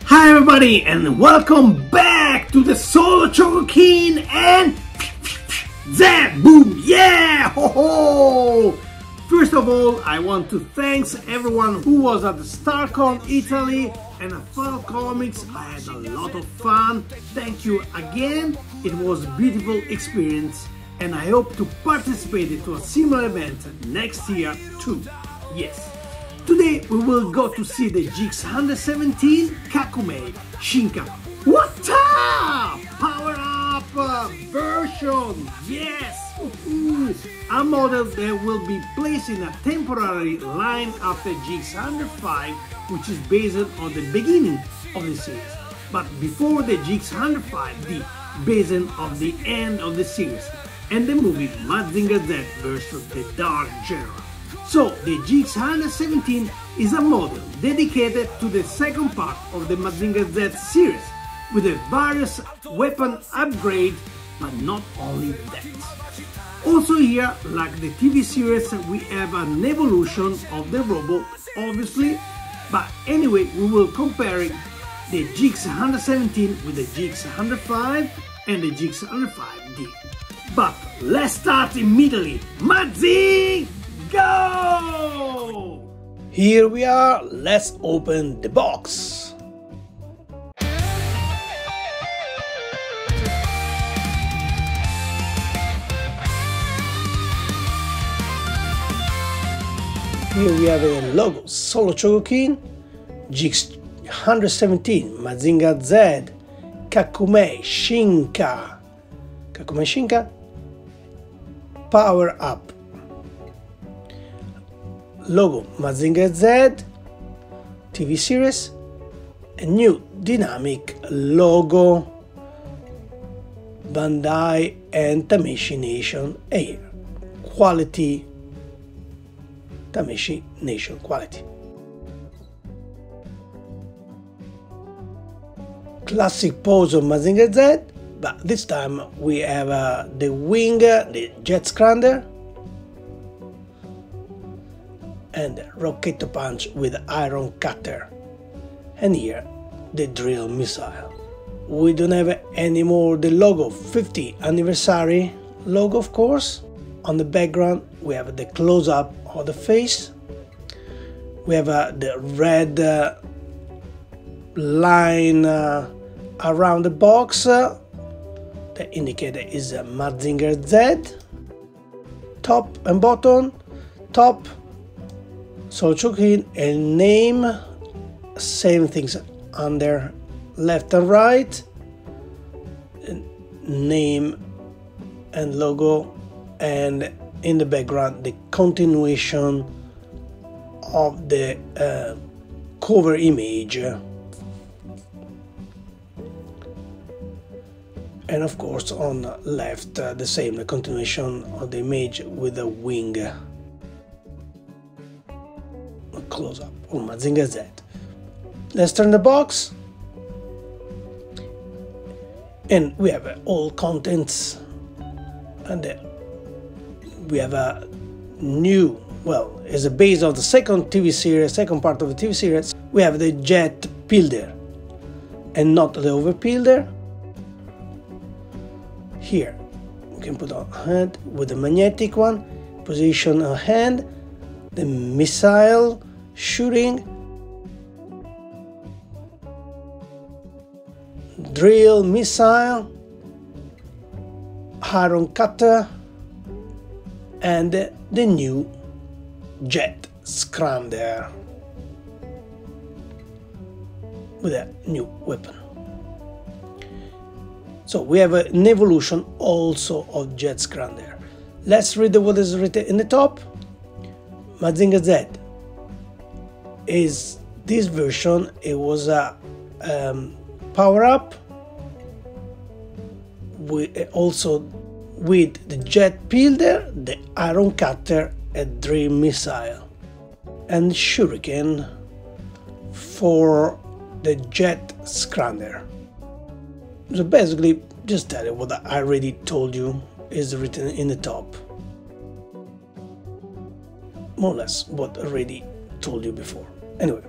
Hi everybody and welcome back to the solo Chogokin and Z! Boom! Yeah! Ho ho! First of all, I want to thank everyone who was at the StarCon Italy and at Funnel Comics. I had a lot of fun. Thank you again. It was a beautiful experience and I hope to participate into a similar event next year too. Yes. Today we will go to see the GX117 Kakumei Shinka Wata Power Up version. Yes! A model that will be placed in a temporary line after GX105, which is based on the beginning of the series, but before the GX105, the based on the end of the series, and the movie Mazinger Z versus the Dark General. So the GX117 is a model dedicated to the second part of the Mazinger Z series, with a various weapon upgrades, but not only that. Also here, like the TV series, we have an evolution of the robot, obviously, but anyway, we will compare the GX117 with the GX105 and the GX105D. But let's start immediately. Mazin Go! Here we are, let's open the box. Here we have a logo, Solo Chogokin, GX117, Mazinger Z, Kakumei Shinka, Power Up. Logo Mazinger Z, TV series, a new dynamic logo, Bandai and Tamashii Nation Air, quality, Tamashii Nation quality. Classic pose of Mazinger Z, but this time we have the wing, the jet scrander, and rocket punch with iron cutter, and here the drill missile. We don't have anymore the logo, 50th anniversary logo, of course. On the background we have the close-up of the face, we have the red line around the box that indicator is Mazinger Z. Top and bottom, top Solo Chogokin and name, same things under left and right, name and logo, and in the background the continuation of the cover image, and of course on the left the same, the continuation of the image with the wing. Close up on Mazinger Z. Let's turn the box and we have all contents, and we have a new, well, as a base of the second TV series, second part of the TV series, we have the jet builder and not the overbuilder. Here we can put on hand with the magnetic one, position a hand, the missile shooting, drill missile, iron cutter, and the new jet scrander with a new weapon. So we have an evolution also of jet scrander. Let's read what is written in the top. Mazinger Z is this version. It was a power up with also with the jet builder, the iron cutter, a drill missile, and shuriken for the jet scrander. So basically, just tell you what I already told you is written in the top. More or less what I already told you before. Anyway,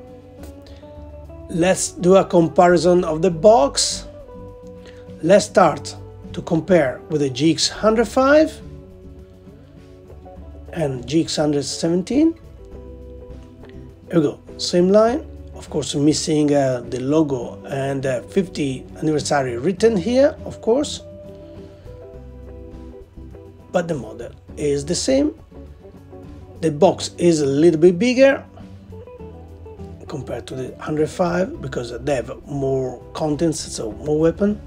Let's do a comparison of the box. Let's start to compare with the GX105 and GX117. Here we go, same line, of course missing the logo and 50th anniversary written here, of course, but the model is the same. The box is a little bit bigger compared to the 105 because they have more contents, so more weapon.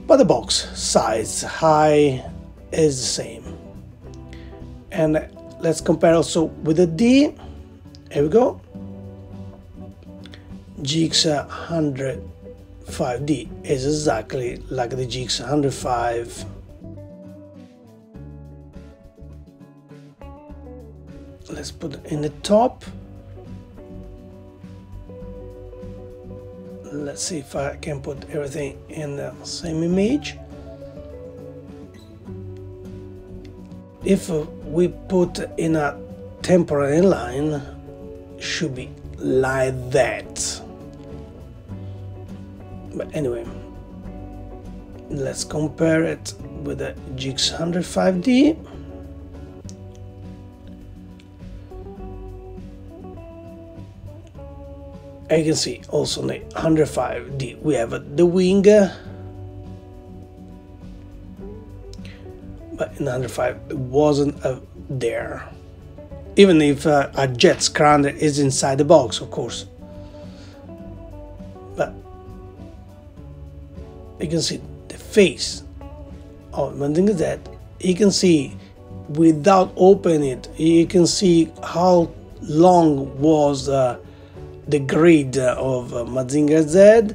But the box size, height is the same. And let's compare also with the D. Here we go. GX105D is exactly like the GX105. Let's put it in the top. Let's see if I can put everything in the same image. If we put in a temporary line, should be like that. But anyway, let's compare it with the GX105D. You can see also in the 105D we have the wing, but in the 105 it wasn't there, even if a jet scrounger is inside the box, of course. But you can see the face of Mazinger Z. You can see without opening it, you can see how long was the grid of Mazinger Z.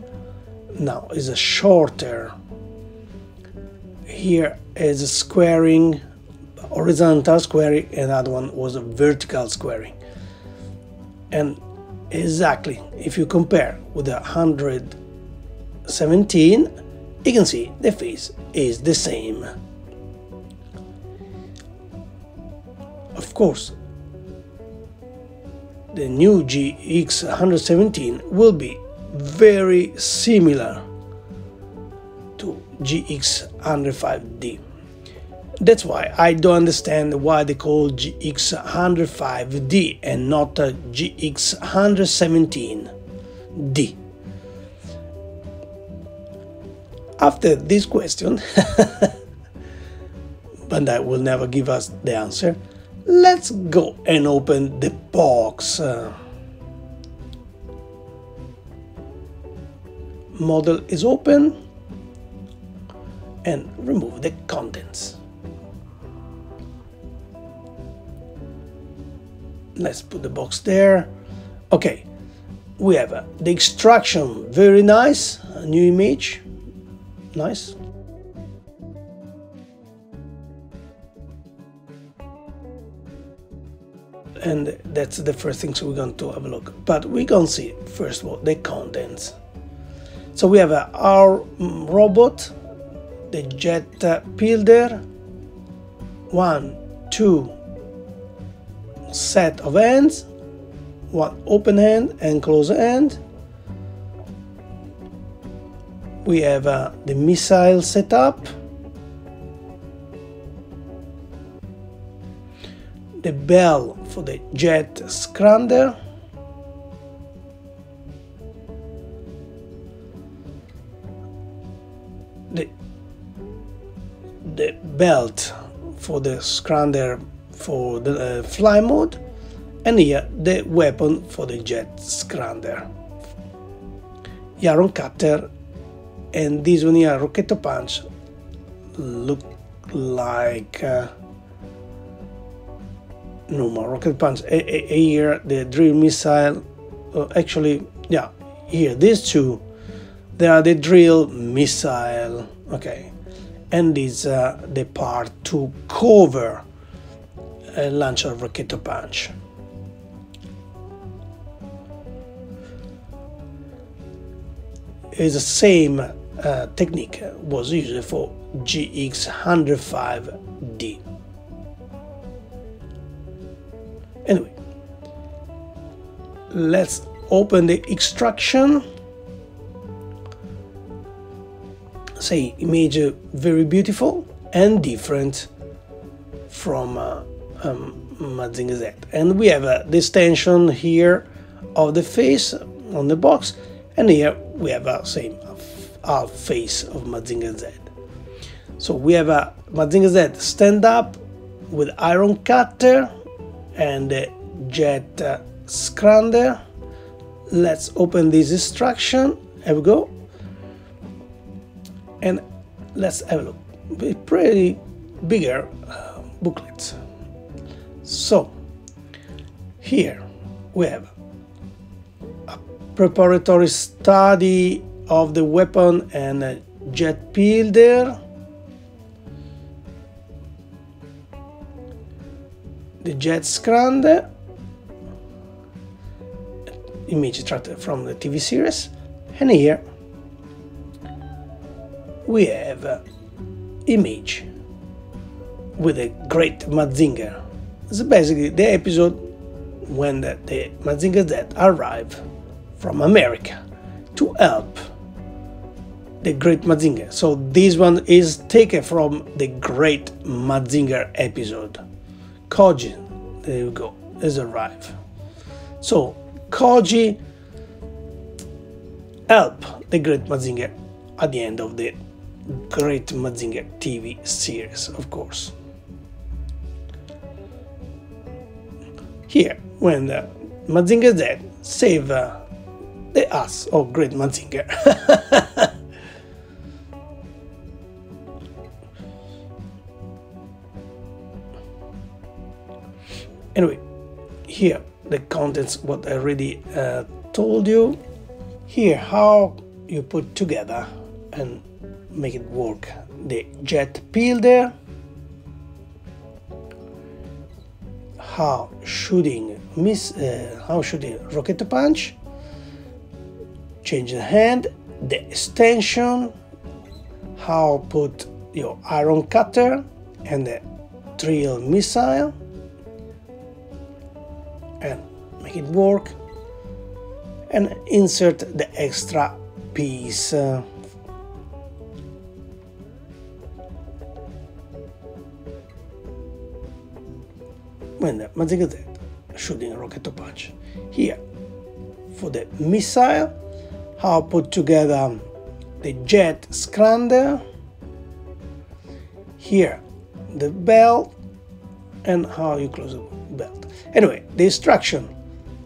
Now is a shorter. Here is a squaring, horizontal squaring, and another one was a vertical squaring. And exactly, if you compare with the 117, you can see the face is the same. Of course, the new GX117 will be very similar to GX105D. That's why I don't understand why they call GX105D and not GX117D. After this question, but that will never give us the answer, let's go and open the box. Model is open, and remove the contents. Let's put the box there. Okay, we have the extraction, very nice, a new image, nice. And that's the first thing, so we're going to have a look. But we're going to see, first of all, the contents. So we have our robot, the jet builder, 1, 2 set of hands, one open hand and close hand. We have the missile setup, the bell for the jet scrounger, the belt for the scrounger for the fly mode, and here the weapon for the jet scrounger, iron cutter, and this one here, rocket punch, look like normal rocket punch. Here the drill missile, actually, yeah, here these two, they are the drill missile. Okay, and this the part to cover a launcher rocket punch. Is the same technique was used for GX105D. Anyway, let's open the extraction. Say image very beautiful and different from Mazinger Z. And we have the extension here of the face on the box, and here we have a same half face of Mazinger Z. So we have a Mazinger Z stand up with iron cutter and a jet scrander. Let's open this instruction. Here we go. And let's have a look. Pretty bigger booklet. So here we have a preparatory study of the weapon and a jet builder, the jet scrander, image extracted from the TV series, and here we have image with a great Mazinger. It's basically the episode when the Mazinger Z arrived from America to help the great Mazinger. So this one is taken from the great Mazinger episode. Chogokin, there you go, has arrived. So Chogokin helped the great Mazinger at the end of the great Mazinger TV series, of course. Here, when the Mazinger Z saved the ass of great Mazinger. Anyway, here the contents what I already told you. Here how you put together and make it work the jet builder, how shooting rocket punch, change the hand, the extension, how put your iron cutter and the drill missile and make it work, and insert the extra piece. When the Mazinger Z shooting a rocket punch. Here, for the missile, how put together the jet scrander. Here, the belt, and how you close the belt. Anyway, the instruction,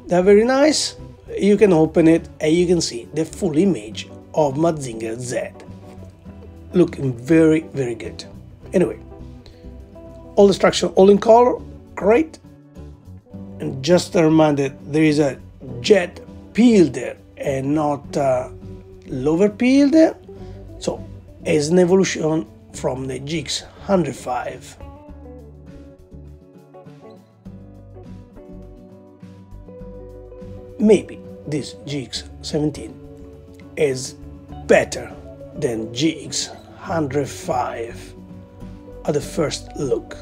they're very nice. You can open it and you can see the full image of Mazinger Z. Looking very, very good. Anyway, all the instruction, all in color, great. And just a reminder, there is a jet builder and not a lower builder. So, as an evolution from the GX117. Maybe this GX17 is better than GX105 at the first look.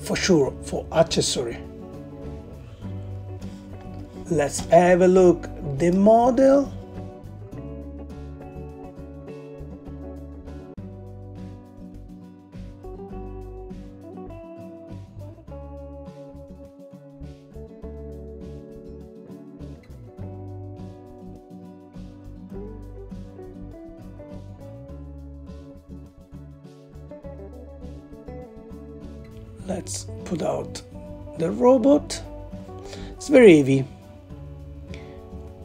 For sure, for accessory. Let's have a look the model. Let's put out the robot. It's very heavy,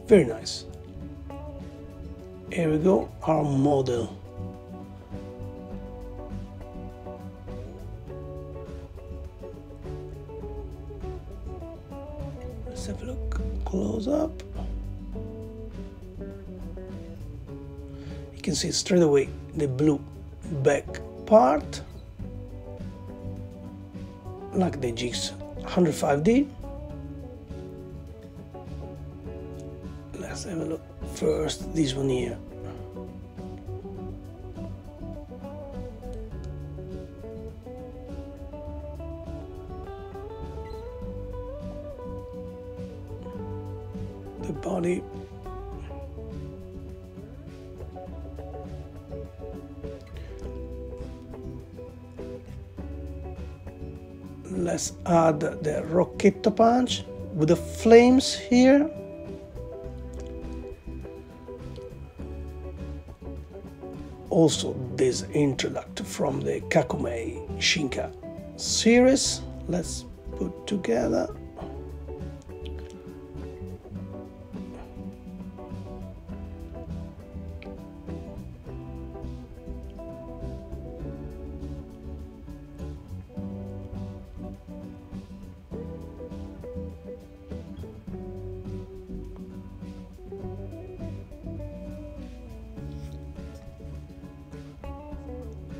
very nice. Here we go, our model. Let's have a look close up. You can see straight away the blue back part, like the GX105D. Let's have a look first, this one here. the body. Let's add the rocchetto punch with the flames here. Also this introduct from the Kakumei Shinka series. Let's put together.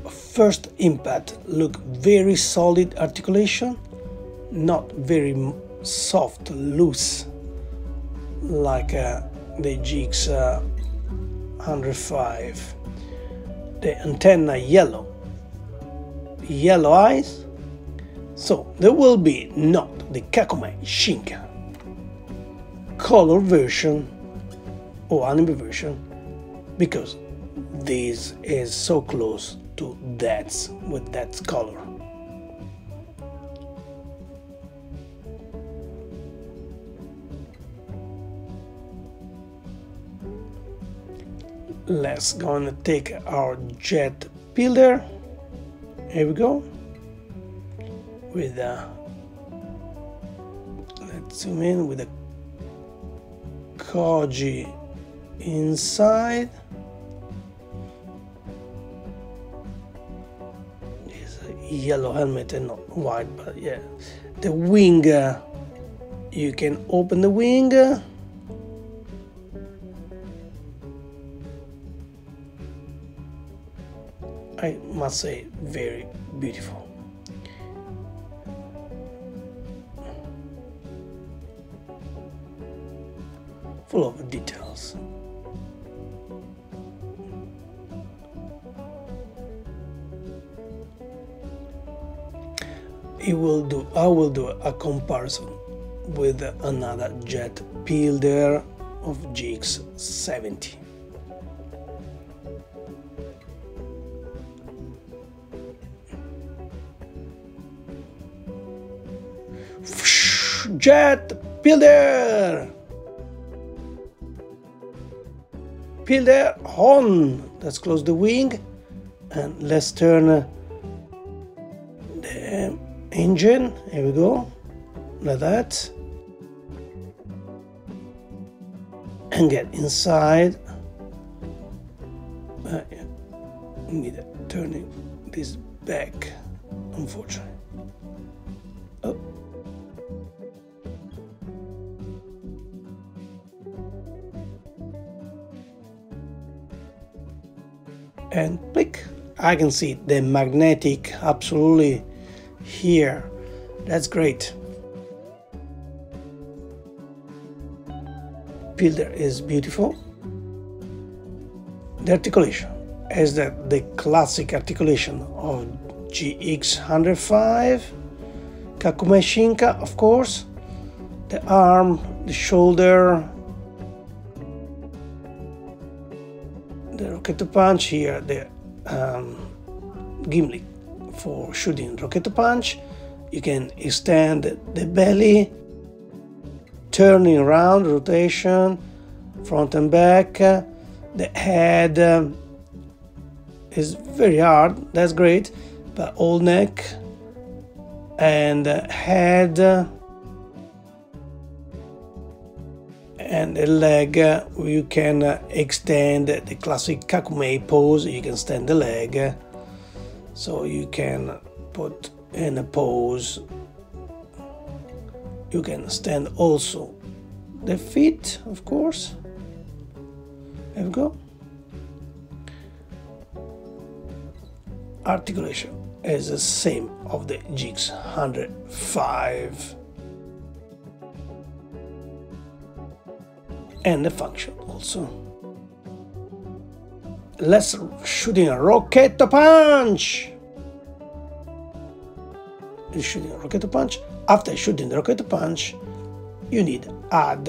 First impact, look very solid articulation, not very soft, loose, like the GX105. The antenna yellow eyes, so there will be not the Kakumei Shinka color version or anime version, because this is so close to that with that color. Let's go and take our jet builder. Here we go. With let's zoom in with a Koji inside. Yellow helmet and not white, but yeah, the wing, you can open the wing, I must say very beautiful. Full of details. I will do a comparison with another jet builder of GX117. Jet builder! Builder on! Let's close the wing and let's turn the engine. Here we go, like that, and get inside. Need turning this back, unfortunately. Oh. And click. I can see the magnetic absolutely here. That's great. Builder is beautiful. The articulation is the classic articulation of GX105, Kakumei Shinka, of course. The arm, the shoulder, the rocket punch here, the gimlet for shooting rocket punch. You can extend the belly, turning around, rotation, front and back. The head is very hard, that's great, but all neck and head and the leg, you can extend the classic Kakumei pose. You can stand the leg, so you can put in a pose. You can stand also the feet, of course. There we go. Articulation is the same of the GX105, and the function also. Let's shoot in a rocket punch. Shooting a rocket punch. After shooting the rocket punch, you need add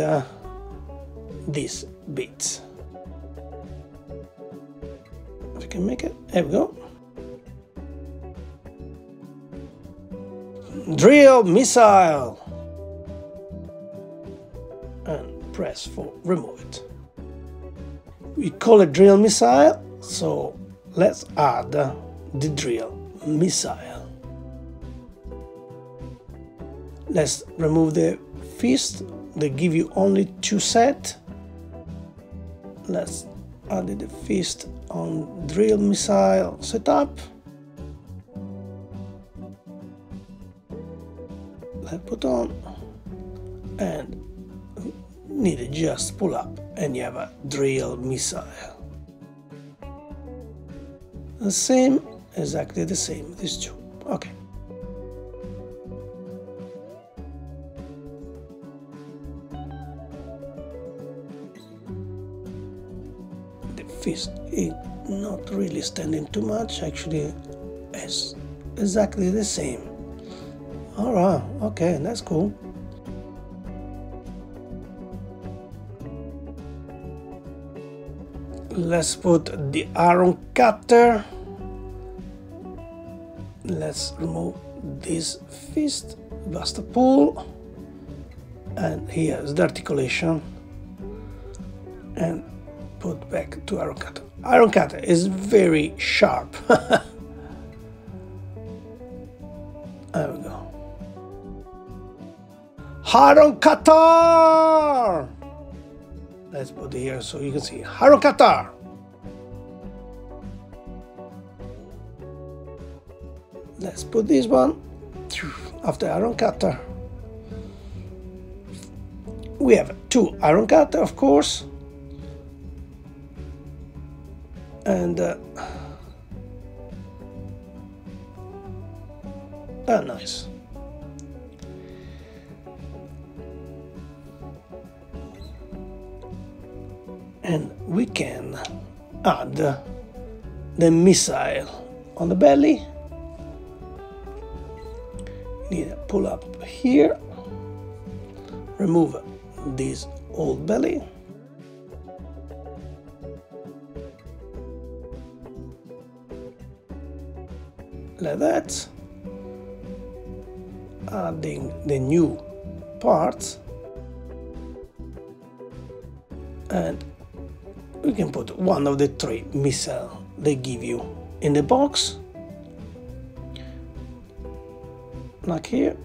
these bits. If you can make it, there we go. Drill missile, and press for remove it. We call it drill missile, so let's add the drill missile. Let's remove the fist. They give you only 2 sets. Let's add the fist on drill missile setup. Let's put on, and need to just pull up and you have a drill missile. The same, exactly the same, these two. Okay. The fist is not really standing too much, actually it's exactly the same. Alright, okay, that's cool. Let's put the iron cutter. Let's remove this fist, bust a pull, and here's the articulation, and put back to iron cutter. Iron cutter is very sharp. There we go. Iron cutter! Let's put it here so you can see. Iron cutter! Let's put this one after iron cutter. We have 2 iron cutter, of course. And nice. And we can add the missile on the belly. Need to pull up here, remove this old belly, like that, adding the new parts, and we can put one of the 3 missiles they give you in the box, like here,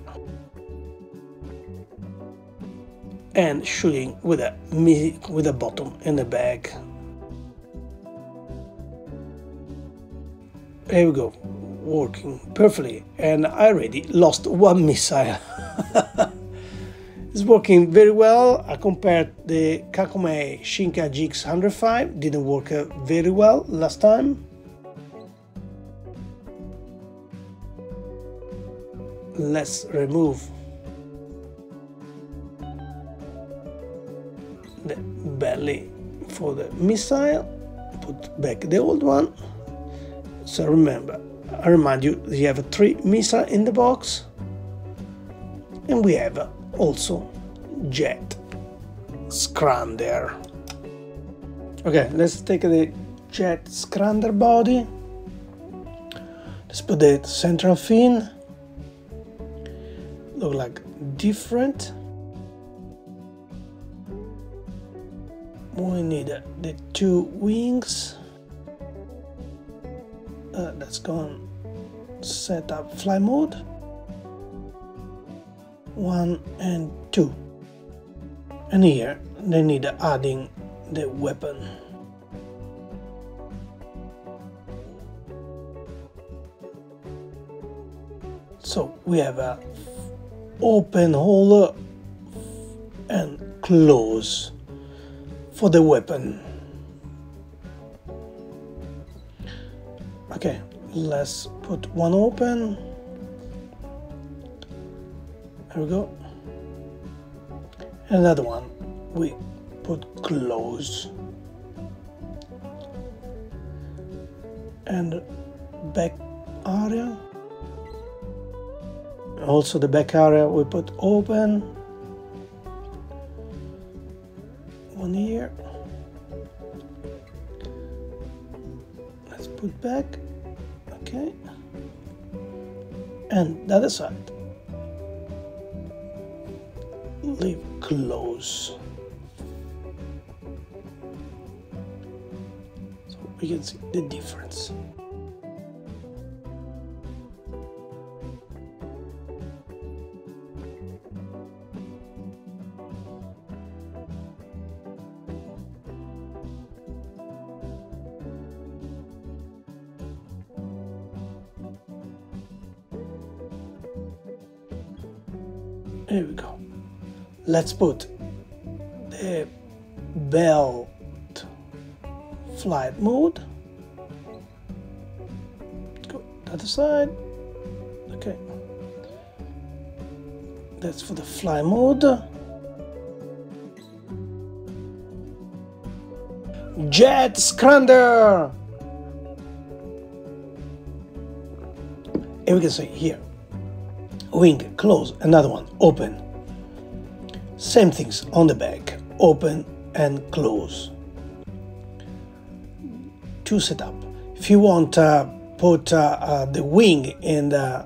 and shooting with a bottom in the bag. There we go, working perfectly, and I already lost 1 missile. It's working very well. I compared the Kakome Shinka GX117, didn't work very well last time. Let's remove the belly for the missile, put back the old one. So remember, I remind you, you have 3 missiles in the box, and we have also jet scrander. Okay, let's take the jet scrander body. Let's put the central fin. Look like different. We need the 2 wings. Let's go and set up fly mode. 1 and 2. And here they need adding the weapon. So we have a open hole and close for the weapon. Okay, let's put one open. There we go. Another one we put close. And back area. Also the back area we put open. One one here. Let's put back. Okay. And the other side. Leave close. So we can see the difference. Here we go. Let's put the belt flight mode. Go to the other side. Okay. That's for the fly mode. Jet Scrander! And we can say here. Wing, close, another one, open. Same things on the back, open and close. To set up. If you want to put the wing in the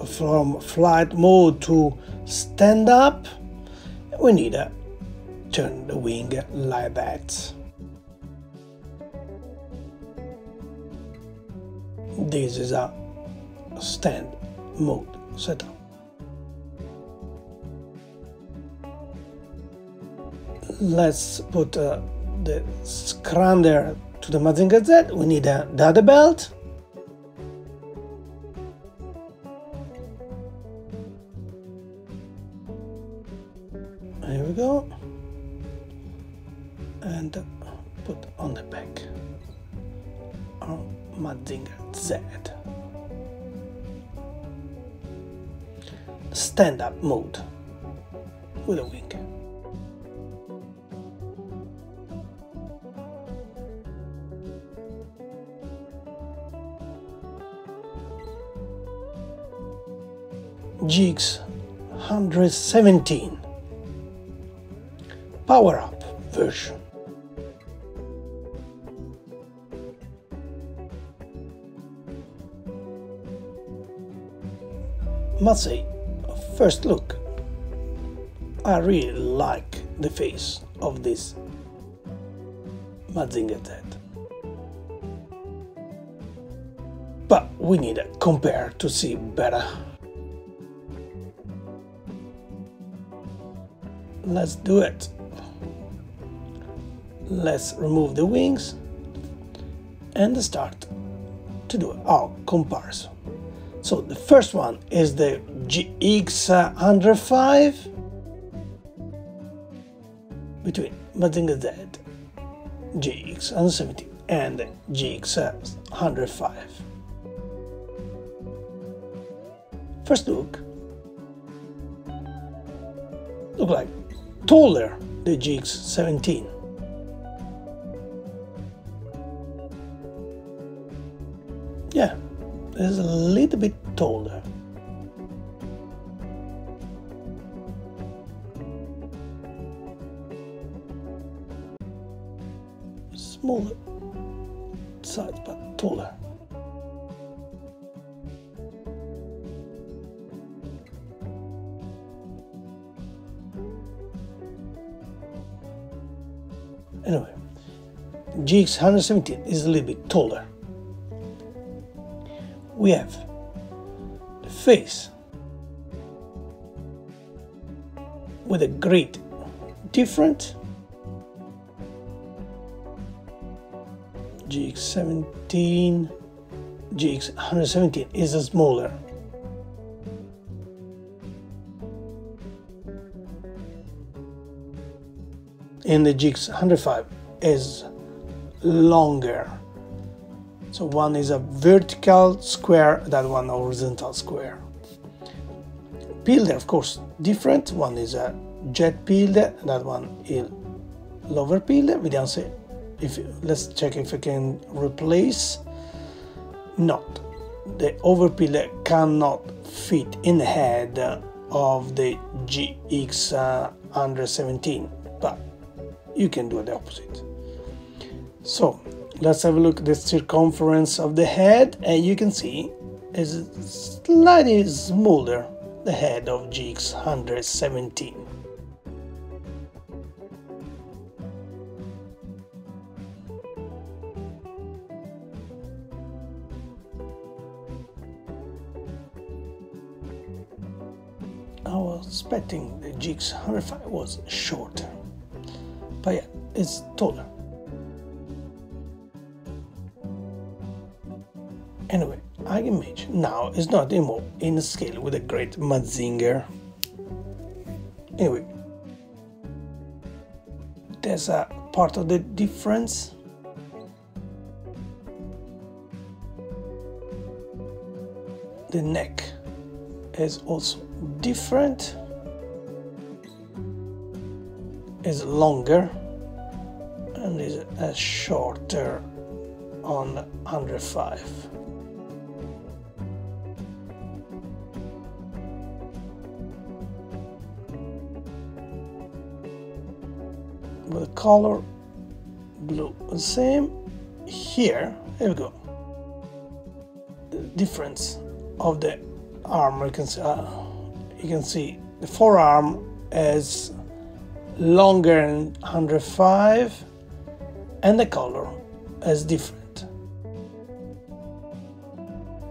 from flight mode to stand up, we need to turn the wing like that. This is a stand mode setup. Let's put the scrander to the Mazinger Z. We need the other belt. Here we go. And put on the back our Mazinger Z. Stand-up mode with a wing. GX117 power-up version. Must say, first look, I really like the face of this Mazinger Z. But we need to compare to see better. Let's do it. Let's remove the wings and start to do our comparison. So the first one is the GX105 between Mazinger Z, GX117 and the GX105. First look like taller the GX17. Yeah, it's a little bit taller. Smaller size but taller. Anyway, GX117 is a little bit taller. We have the face with a great difference. GX117 is a smaller. And the GX105 is longer. So one is a vertical square, that one a horizontal square. Pilder, of course, different. One is a jet pilder, that one is lower pilder. We don't say let's check if I can replace. Not. The over pilder cannot fit in the head of the GX117, but you can do the opposite. So let's have a look at the circumference of the head, and you can see it's slightly smaller the head of GX117. I was expecting the GX105 was shorter, but yeah, it's taller. Anyway, I can imagine now it's not anymore in scale with the great Mazinger. Anyway, there's a part of the difference. The neck is also different, is longer and is shorter on 105. With the color blue the same. Here we go. The difference of the arm, you can see the forearm is longer than 105 and the color is different.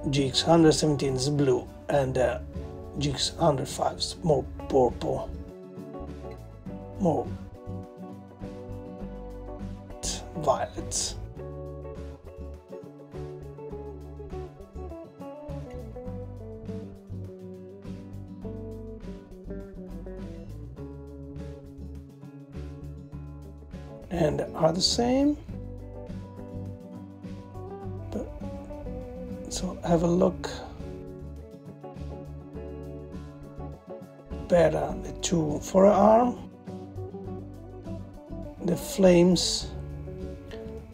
GX117 is blue and GX105 is more purple, more violet. And are the same. But, so have a look. Better the two forearm. The flames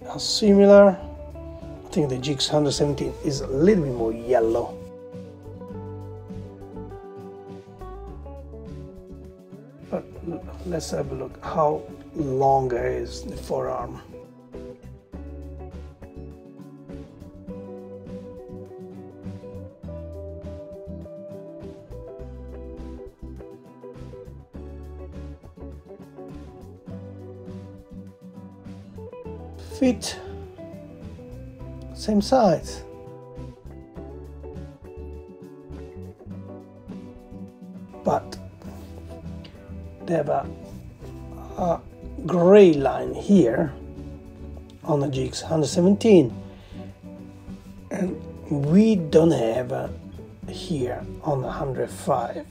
are similar. I think the GX117 is a little bit more yellow. But let's have a look how longer is the forearm. Feet, same size. But they have a gray line here on the GX117 and we don't have here on the 105.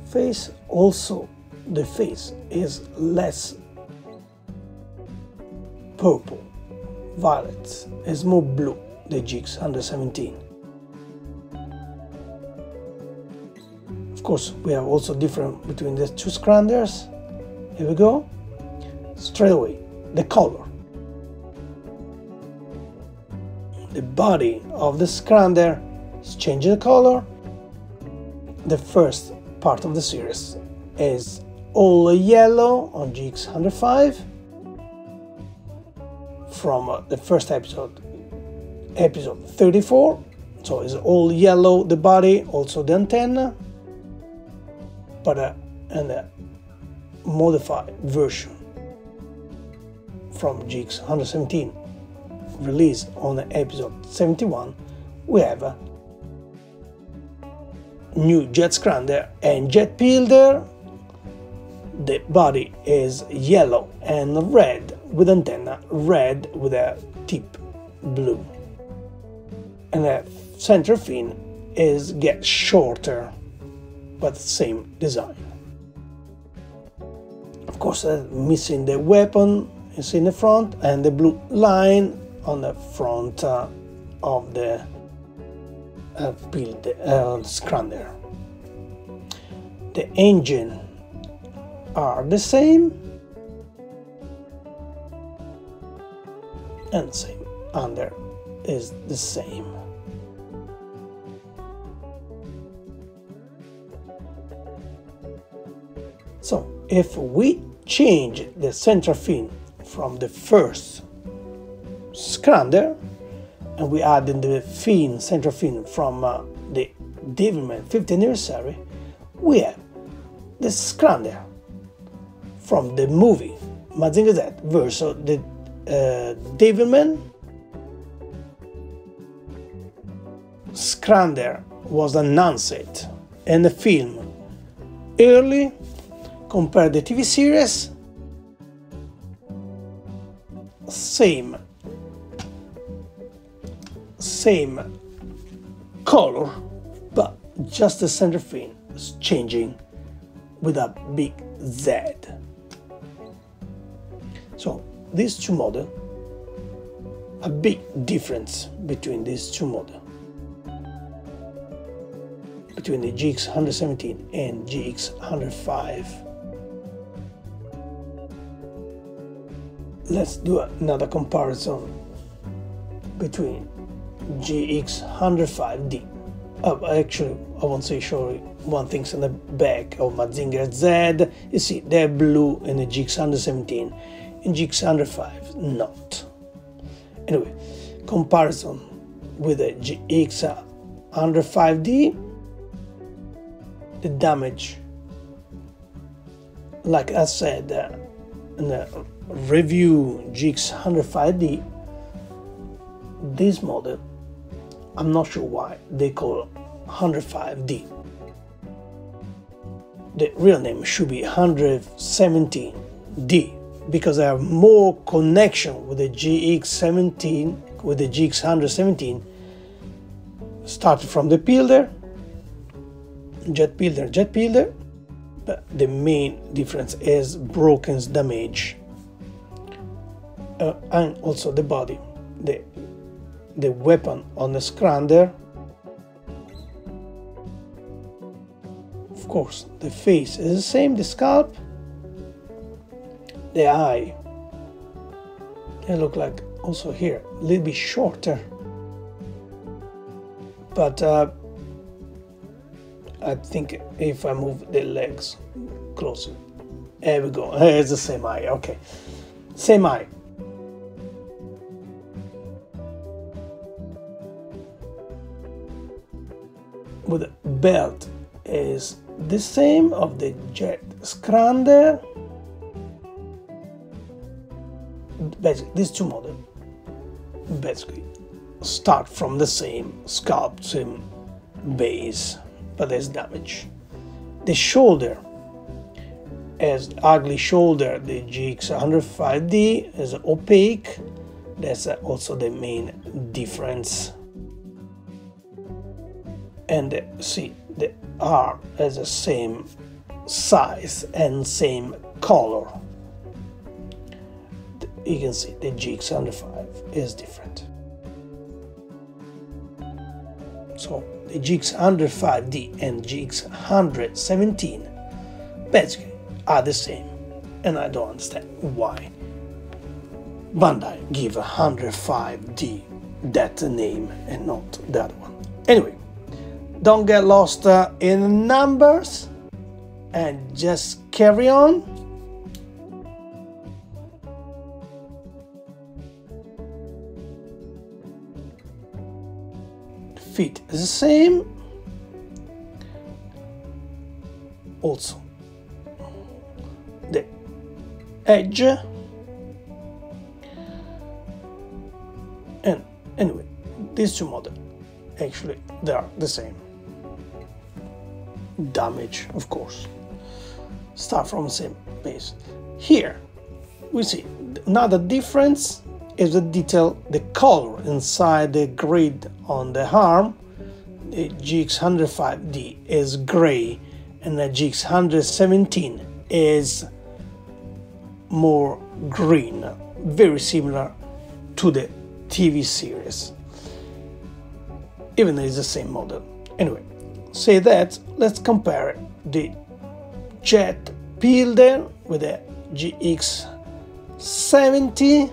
Face also, the face is less purple, violet, is more blue, the GX117. Of course, we have also different between the two scranders. Here we go. Straight away, the color. The body of the scrander is changing the color. The first part of the series is all yellow on GX105. From the first episode 34. So it's all yellow, the body, also the antenna. But a modified version from GX117 released on episode 71, we have a new jet scrander and jet pilder. The body is yellow and red with antenna red with a tip blue, and the center fin gets shorter but same design. Of course, missing the weapon is in the front and the blue line on the front of the scrander. The engine are the same and same under is the same. So if we change the central fin from the first scrander and we add in the central fin from the Devilman 50th anniversary, we have the scrander from the movie Mazinger Z versus the Devilman. Scrander was announced in the film early compared to the TV series. Same color, but just the center fin is changing with a big Z. So these two models, a big difference between these two models, between the GX117 and GX105. Let's do another comparison between GX105D. Actually, I want to show you one thing on the back of Mazinger Z. You see, they're blue in the GX117, in GX105 not. Anyway, comparison with the GX105D, the damage, like I said in the review GX105D, this model, I'm not sure why they call 105D. The real name should be 117D, because I have more connection with the GX117, with the GX117, started from the pillar, jet pillar, but the main difference is broken damage, and also the body, the weapon on the scrander. Of course, the face is the same, the scalp, the eye, they look like also here a little bit shorter, but I think if I move the legs closer, there we go, it's the same eye, okay, same eye. With the belt is the same of the jet scrander. Basically, these two models basically start from the same scalp, same base, but there's damage. The shoulder is ugly shoulder. The GX105D is opaque. That's also the main difference. And see, the arm has the same size and same color. You can see the GX105 is different. So the GX105D and GX117 basically are the same, and I don't understand why Bandai give 105D that name and not the other one. Anyway, don't get lost in numbers and just carry on. Feet is the same. Also, the edge. And anyway, these two models actually they are the same. Damage, of course, start from the same base. Here we see another difference is the detail, the color inside the grid on the arm. The GX105D is gray and the GX117 is more green, very similar to the TV series, even though it's the same model. Anyway, say that, let's compare the jet builder with the GX70.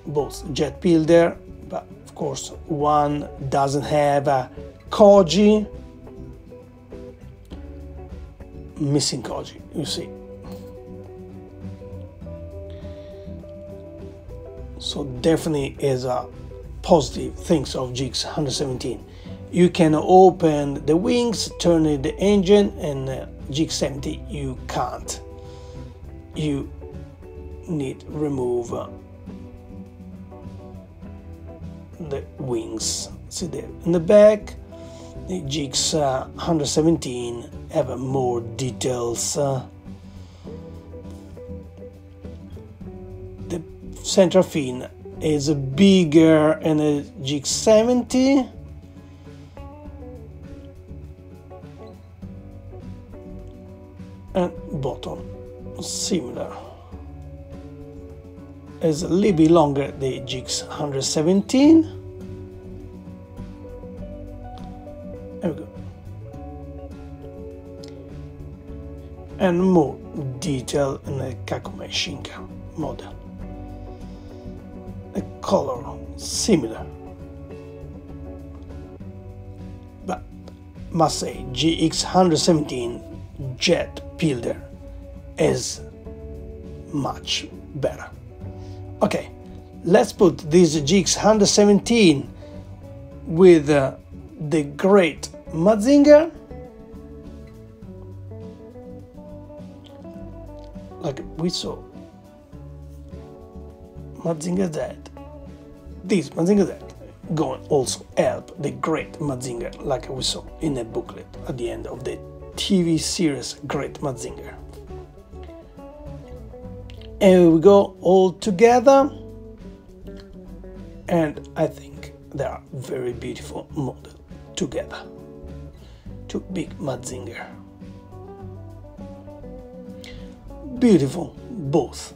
Both jet builder, but of course one doesn't have a Chogokin missing Koji, you see. So definitely is a positive things of GX117. You can open the wings, turn the engine, and GX70 you can't. You need remove the wings. See there in the back, the GX117 have more details. The central fin is bigger in the GX70. And bottom similar. Is a little bit longer the GX117. There we go. And more detail in the Kakome Shinka model. The color similar, but must say GX117 jet builder is much better. Okay, let's put this GX117 with the great Mazinger, like we saw. Mazinger Z. This Mazinger Z going also help the great Mazinger, like we saw in the booklet at the end of the TV series Great Mazinger. And we go all together, and I think they are very beautiful model together. Two big Mazinger. Beautiful both,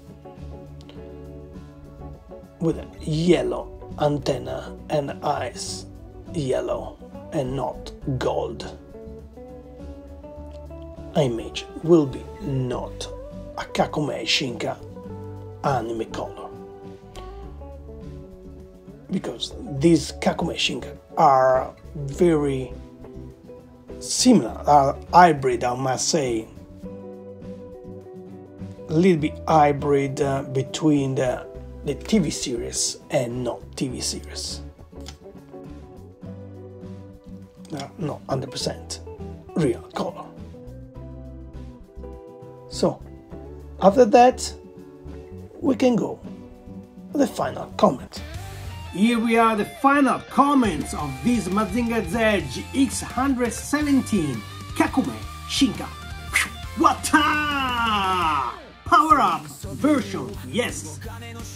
with a yellow antenna and eyes yellow and not gold. Image will be not a Kakome Shinka anime color, because these Kakome Shinka are very similar, are hybrid, I must say, a little bit hybrid between the TV series and not TV series. They are not 100% real color. So, after that, we can go to the final comment. Here we are, the final comments of this Mazinger Z GX117 Kakome Shinka. Wata! Power up version, yes.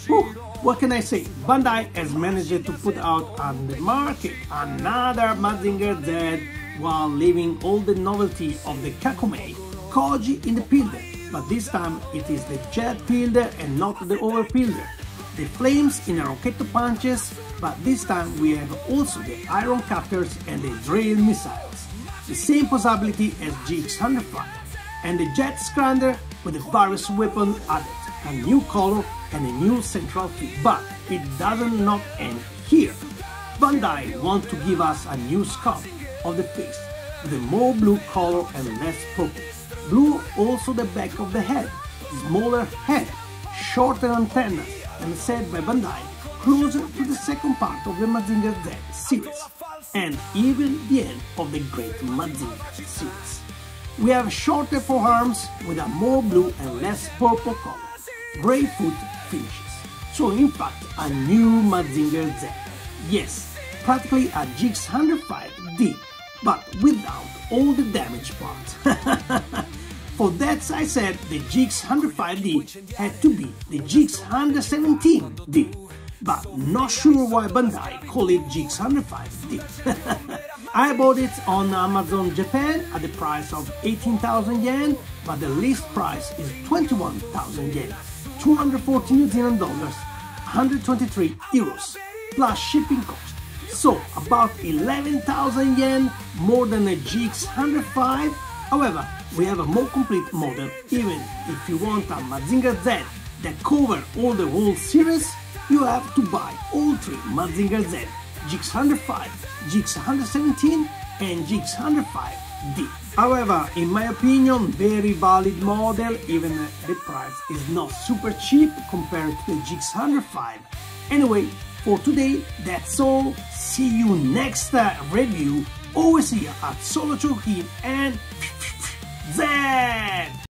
Whew, what can I say? Bandai has managed to put out on the market another Mazinger Z while leaving all the novelty of the Kakome Koji in the pilder, but this time it is the jet pilder and not the over pilder. The flames in the Rocketto punches, but this time we have also the iron cutters and the drill missiles. The same possibility as GX105, and the jet scrander with the various weapons added, a new color and a new central fin. But it doesn't not end here. Bandai want to give us a new sculpt of the face with a more blue color and less purple. Blue also the back of the head, smaller head, shorter antennas, and said by Bandai, closer to the second part of the Mazinger Z series, and even the end of the Great Mazinger series. We have shorter forearms with a more blue and less purple color, grey foot finishes, so in fact a new Mazinger Z. Yes, practically a GX105D, but without all the damage parts. For that I said the GX105D had to be the GX117D, but not sure why Bandai call it GX105D. I bought it on Amazon Japan at the price of 18,000 yen, but the list price is 21,000 yen, 240 New Zealand dollars, 123 euros, plus shipping cost. So about 11,000 yen more than a GX105. However, we have a more complete model. Even if you want a Mazinger Z that cover all the whole series, you have to buy all three Mazinger Z, GX105, GX117 and GX105 D. However, in my opinion, very valid model, even the price is not super cheap compared to the GX105. Anyway, for today, that's all. See you next review, always here at Chogokin and Z!